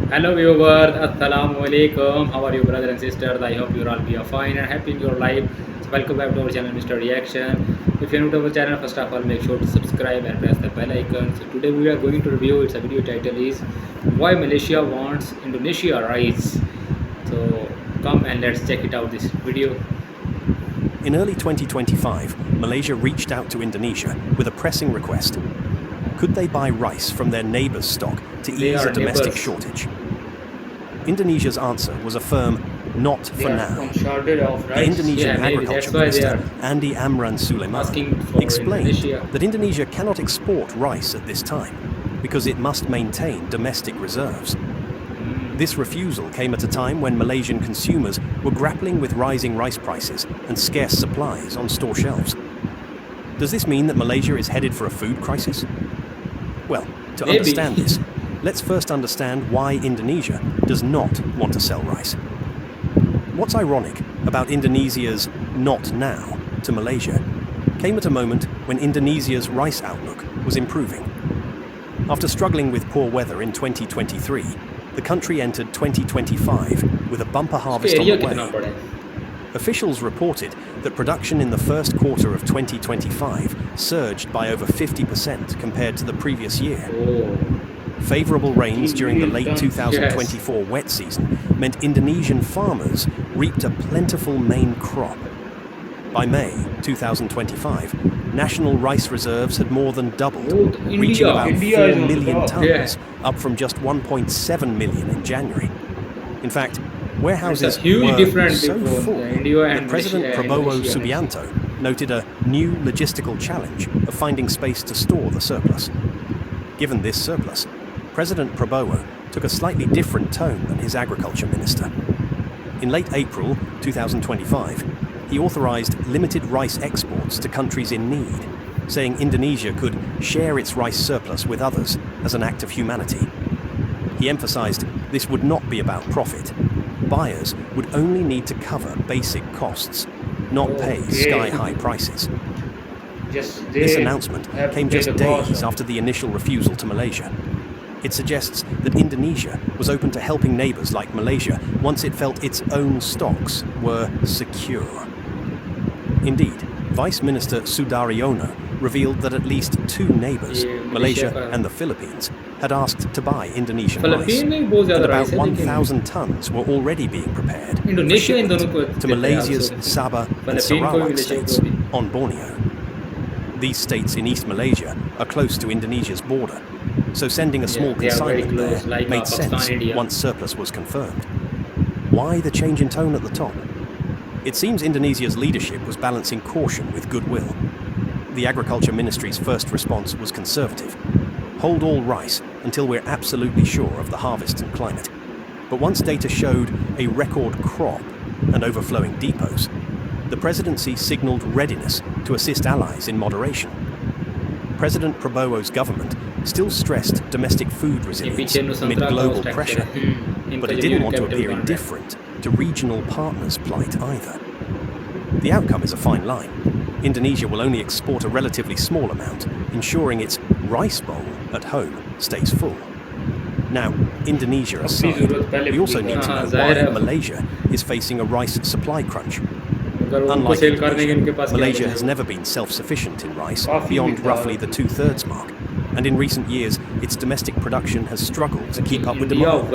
Hello viewers, Assalamualaikum. How are you brothers and sisters? I hope you all be fine and happy in your life. So welcome back to our channel Mr. Reaction. If you're new to our channel, first of all make sure to subscribe and press the bell icon. So today we are going to review, its a video title is Why Malaysia Wants Indonesia Rise. So come and let's check it out this video. In early 2025, Malaysia reached out to Indonesia with a pressing request. Could they buy rice from their neighbours' stock to ease a domestic shortage? Indonesia's answer was a firm not for now. The Indonesian Agriculture Minister, Andi Amran Sulaiman, explained that Indonesia cannot export rice at this time because it must maintain domestic reserves. This refusal came at a time when Malaysian consumers were grappling with rising rice prices and scarce supplies on store shelves. Does this mean that Malaysia is headed for a food crisis? Well, to understand this, let's first understand why Indonesia does not want to sell rice. What's ironic about Indonesia's "not now" to Malaysia came at a moment when Indonesia's rice outlook was improving. After struggling with poor weather in 2023, the country entered 2025 with a bumper harvest on the way. Officials reported that production in the first quarter of 2025 surged by over 50% compared to the previous year. Favourable rains during the late 2024 wet season meant Indonesian farmers reaped a plentiful main crop. By May 2025, national rice reserves had more than doubled, reaching about 4 million tonnes, up from just 1.7 million in January. In fact, warehouses were so full that President Prabowo Subianto noted a new logistical challenge of finding space to store the surplus. Given this surplus, President Prabowo took a slightly different tone than his agriculture minister. In late April 2025, he authorized limited rice exports to countries in need, saying Indonesia could share its rice surplus with others as an act of humanity. He emphasized this would not be about profit. Buyers would only need to cover basic costs, not pay sky-high prices. This announcement came just days after the initial refusal to Malaysia. It suggests that Indonesia was open to helping neighbours like Malaysia once it felt its own stocks were secure. Indeed, Vice Minister Sudaryono revealed that at least two neighbours, Malaysia and the Philippines, had asked to buy Indonesian rice, and about 1,000 tonnes were already being prepared for shipment to Malaysia's Sabah and Sarawak states on Borneo. These states in East Malaysia are close to Indonesia's border, so sending a small consignment there made sense once surplus was confirmed. Why the change in tone at the top? It seems Indonesia's leadership was balancing caution with goodwill. The Agriculture Ministry's first response was conservative. Hold all rice until we're absolutely sure of the harvest and climate. But once data showed a record crop and overflowing depots, the presidency signalled readiness to assist allies in moderation. President Prabowo's government still stressed domestic food resilience amid global pressure, but it didn't want to appear indifferent to regional partners' plight either. The outcome is a fine line. Indonesia will only export a relatively small amount, ensuring its rice bowl at home stays full. Now, Indonesia aside, we also need to know why Malaysia is facing a rice supply crunch. Unlike Indonesia, Malaysia has never been self-sufficient in rice beyond roughly the 2/3 mark, and in recent years its domestic production has struggled to keep up with demand.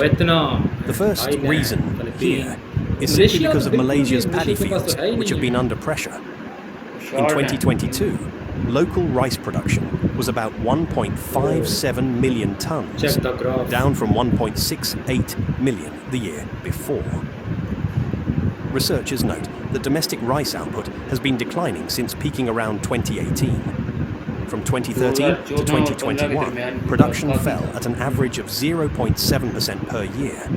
The first reason here is simply because of Malaysia's paddy fields, which have been under pressure. In 2022, local rice production was about 1.57 million tonnes, down from 1.68 million the year before. Researchers note that domestic rice output has been declining since peaking around 2018. From 2013 to 2021, production fell at an average of 0.7% per year.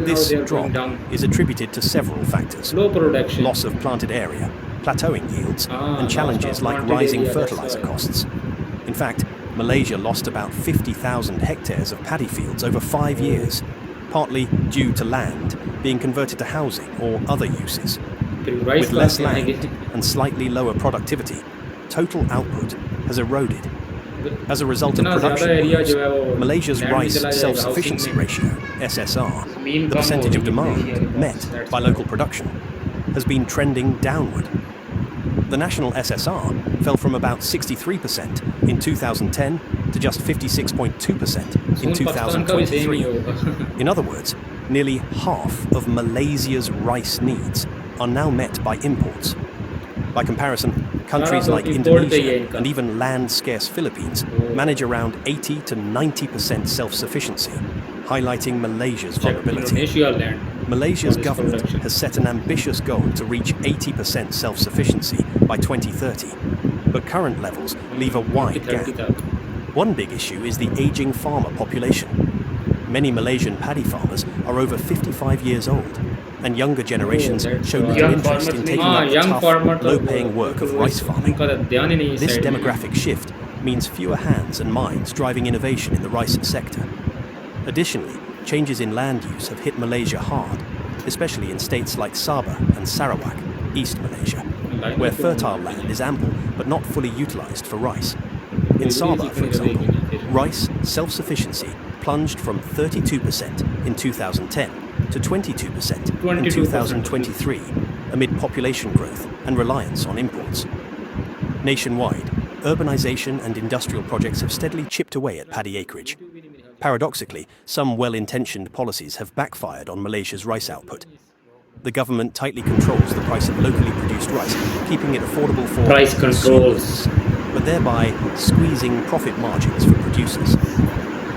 This drop is attributed to several factors: loss of planted area, plateauing yields, and challenges like rising fertilizer costs. In fact, Malaysia lost about 50,000 hectares of paddy fields over 5 years, partly due to land being converted to housing or other uses. With less land and slightly lower productivity, total output has eroded. As a result of इतना ज़्यादा production area woes, जो है वो Malaysia's land में rice चला जाएगा, self-sufficiency housing में। ratio, SSR, ज़मीन the कम हो percentage of रही है demand मलेशिया के met pass, that's by why। local production, has been trending downward. The national SSR fell from about 63% in 2010 to just 56.2% in सोन पाकिस्तान का भी सेम ही 2023. होगा। In other words, nearly half of Malaysia's rice needs are now met by imports. By comparison, countries तो like import पे ही है Indonesia इनका। and even land-scarce Philippines manage around 80 to 90% self-sufficiency, highlighting Malaysia's Check vulnerability. Indonesia land Malaysia's for this government production। has set an ambitious goal to reach 80% self-sufficiency by 2030, but current levels leave a wide gap. 2030 तक। One big issue is the aging farmer population. Many Malaysian paddy farmers are over 55 years old, and younger generations that's show why। little Young interest farmers in नहीं। taking हाँ, up the young tough, farmer तो low-paying work of rice farming. उनका तो ध्यान ही नहीं इस This side में। demographic shift means fewer hands and minds driving innovation in the rice sector. Additionally, changes in land use have hit Malaysia hard, especially in states like Sabah and Sarawak, East Malaysia, where fertile land is ample but not fully utilized for rice. In Sabah, for example, rice self-sufficiency plunged from 32% in 2010 to 22% in 2023 amid population growth and reliance on imports. Nationwide, urbanization and industrial projects have steadily chipped away at paddy acreage. Paradoxically, some well-intentioned policies have backfired on Malaysia's rice output. The government tightly controls the price of locally produced rice, keeping it affordable for Price controls, consumers, but thereby squeezing profit margins for producers.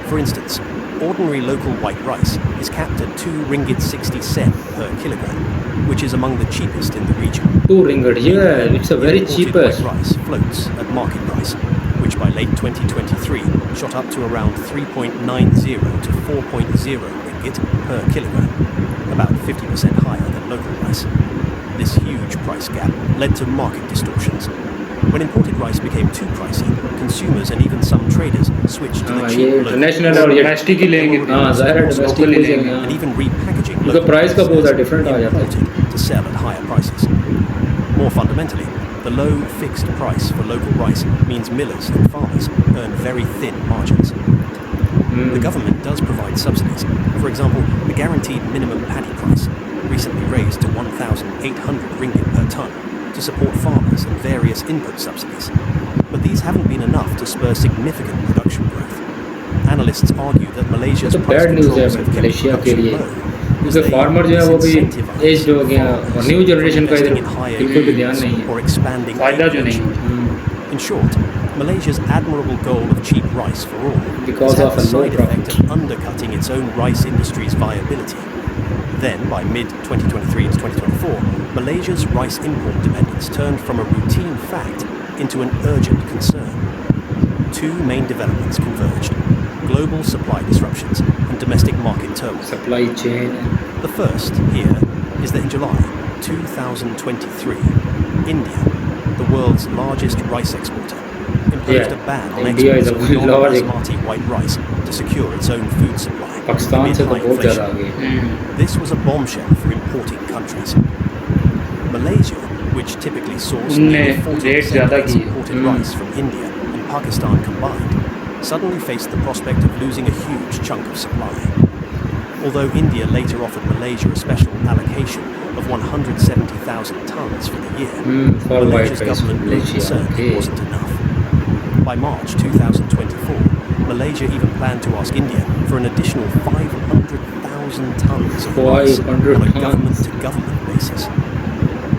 For instance, ordinary local white rice is capped at 2 ringgit 60 sen per kilogram, which is among the cheapest in the region. 2 ringgit, yeah, it's a very Imported cheapest। white rice floats at market price, which by late 2023 shot up to around 3.90 to 4.0 ringgit per kilogram, about 50% higher than local rice. This huge price gap led to market distortions. When imported rice became too pricey, consumers and even some traders switched to the cheap ये local international और ये domestic ही लेंगे। हाँ ज़ाहिर है domestic Local ही ही लेंगे। लेंगे। and even repackaging उनका local price का rice बहुत as different आ जाता है। imported to sell at higher prices. More fundamentally, the low fixed price for local rice means millers and farmers earn very thin margins. The government does provide subsidies. For example, the guaranteed minimum paddy price, recently raised to 1,800 ringgit per tonne, to support farmers and various input subsidies. But these haven't been enough to spur significant production growth. Analysts argue that Malaysia's तो price bad news है controls have kept Malaysia के production लिए, low, as क्योंकि they farmer जो है वो भी disincentivize aged हो गए हैं और farmers न्यू from जनरेशन का investing इधर in higher बिल्कुल भी ध्यान yields नहीं है। or expanding फायदा जो acreage. नहीं। In short, Malaysia's admirable goal of cheap rice for all Because has had of the a low side profit. effect of undercutting its own rice industry's viability. Then, by mid-2023 to 2024, Malaysia's rice import dependence turned from a routine fact into an urgent concern. Two main developments converged: global supply disruptions and domestic market turmoil. Supply chain। The first here is that in July 2023, India, the world's largest rice exporter, imposed a ban on India is exports a of large- non-basmati white rice to secure its own food supply. Pakistan amid से तो high बहुत ज़्यादा inflation. आ गए। This was a bombshell for importing countries. Malaysia, which typically sourced nearly उनने 40% rate of ज़्यादा its की। imported rice from India and Pakistan combined, suddenly faced the prospect of losing a huge chunk of supply. Although India later offered Malaysia a special allocation of 170,000 tonnes for the year, for white Malaysia's rice government from grew Malaysia, concerned okay. it wasn't enough. By March 2024, Malaysia even planned to ask India for an additional 500,000 tonnes of rice 500 on a tonnes. government-to-government basis.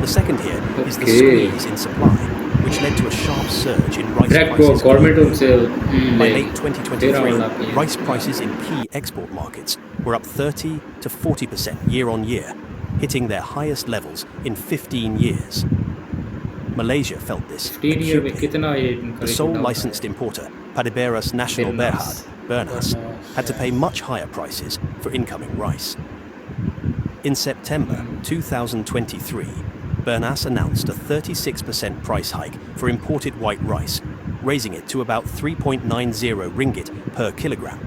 The second here is the Okay. squeeze in supply, which led to a sharp surge in rice direct prices government globally. उनसे By ले late 2023, rice prices in key export markets were up 30 to 40% year on year, hitting their highest levels in 15 years. Malaysia felt this 15 year में acutely. कितना ये The sole licensed importer, Padiberas National Berhad, Bernas, had to pay much higher prices for incoming rice. In September 2023, Bernas announced a 36% price hike for imported white rice, raising it to about 3.90 ringgit per kilogram,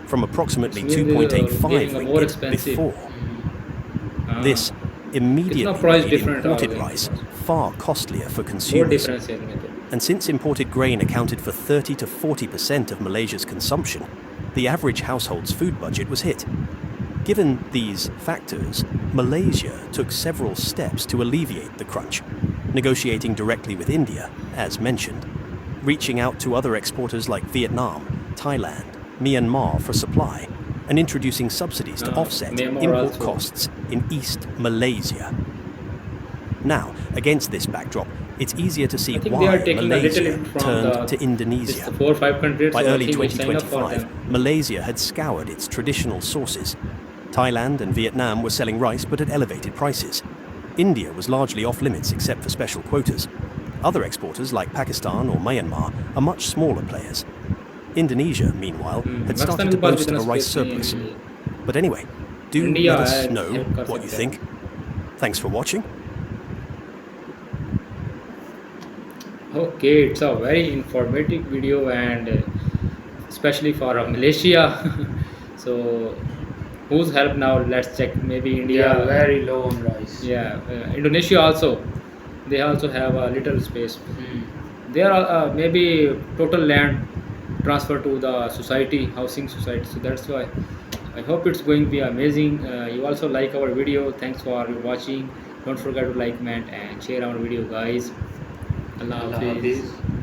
from approximately It's really, 2.85 getting more ringgit expensive. before. This immediately कितना price made different imported आ गया rice इनके far costlier for बहुत consumers. Difference है इनमें तो। And since imported grain accounted for 30 to 40% of Malaysia's consumption, the average household's food budget was hit. Given these factors, Malaysia took several steps to alleviate the crunch, negotiating directly with India, as mentioned, reaching out to other exporters like Vietnam, Thailand, Myanmar for supply, and introducing subsidies to offset Myanmar import also. costs in East Malaysia. Now, against this backdrop, it's easier to see I think they are why taking a little Malaysia bit from turned to this Indonesia. 4 or 5 countries. By so I early think we sign up for 2025, them. Malaysia had scoured its traditional sources. Thailand and Vietnam were selling rice but at elevated prices. India was largely off limits except for special quotas. Other exporters like Pakistan or Myanmar are much smaller players. Indonesia, meanwhile, had started to boast of a rice surplus. But anyway, do India let us has know help कर what you सकते हैं. think. Thanks for watching. Okay, it's a very informative video, and especially for Malaysia. So whose help now? Let's check. Maybe They India. are very low on rice. Yeah, Indonesia also. They also have a little space. There are maybe total land transfer to the society, housing society. So that's why I hope it's going to be amazing. You also like our video. Thanks for watching. Don't forget to like, comment, and share our video, guys. Allah Allah Hafiz. Hafiz.